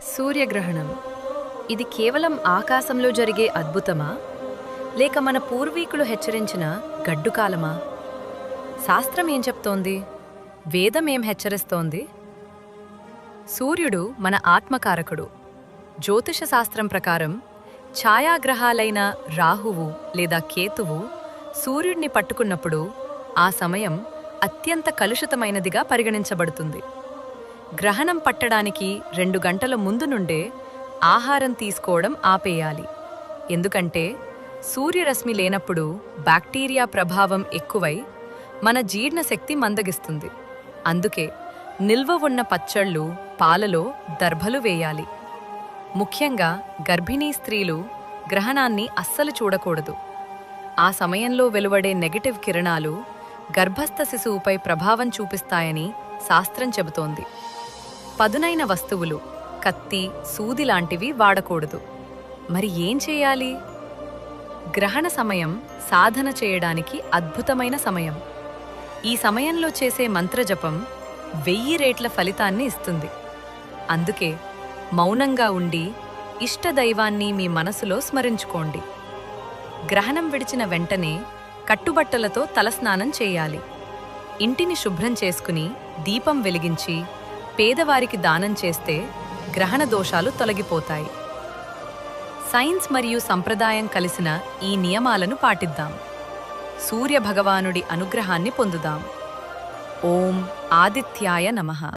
సూర్యగ్రహణం ఇది కేవలం ఆకాశంలో జరిగే అద్భుతమా లేక మన పూర్వీకులు హెచ్చరించిన గడ్డుకాలమా? శాస్త్రం ఏం చెప్తోంది? వేదం ఏం హెచ్చరిస్తోంది? సూర్యుడు మన ఆత్మకారకుడు. జ్యోతిష శాస్త్రం ప్రకారం ఛాయాగ్రహాలైన రాహువు లేదా కేతువు సూర్యుడిని పట్టుకున్నప్పుడు ఆ సమయం అత్యంత కలుషితమైనదిగా పరిగణించబడుతుంది. గ్రహణం పట్టడానికి 2 గంటల ముందు నుండే ఆహారం తీసుకోవడం ఆపేయాలి. ఎందుకంటే సూర్యరశ్మి లేనప్పుడు బ్యాక్టీరియా ప్రభావం ఎక్కువై మన జీర్ణశక్తి మందగిస్తుంది. అందుకే నిల్వ ఉన్న పచ్చళ్ళు, పాలలో దర్భలు వేయాలి. ముఖ్యంగా గర్భిణీ స్త్రీలు గ్రహణాన్ని అస్సలు చూడకూడదు. ఆ సమయంలో వెలువడే నెగటివ్ కిరణాలు గర్భస్థ శిశువుపై ప్రభావం చూపిస్తాయని శాస్త్రం చెబుతోంది. పదునైన వస్తువులు, కత్తి, సూది లాంటివి వాడకూడదు. మరి ఏం చేయాలి? గ్రహణ సమయం సాధన చేయడానికి అద్భుతమైన సమయం. ఈ సమయంలో చేసే మంత్రజపం 1000 రెట్ల ఫలితాన్ని ఇస్తుంది. అందుకే మౌనంగా ఉండి ఇష్టదైవాన్ని మీ మనసులో స్మరించుకోండి. గ్రహణం విడిచిన వెంటనే కట్టుబట్టలతో తలస్నానం చేయాలి. ఇంటిని శుభ్రం చేసుకుని దీపం వెలిగించి పేదవారికి దానం చేస్తే గ్రహణ దోషాలు తొలగిపోతాయి. సైన్స్ మరియు సంప్రదాయం కలిసిన ఈ నియమాలను పాటిద్దాం. సూర్య భగవానుడి అనుగ్రహాన్ని పొందుదాం. ఓం ఆదిత్యాయ నమః.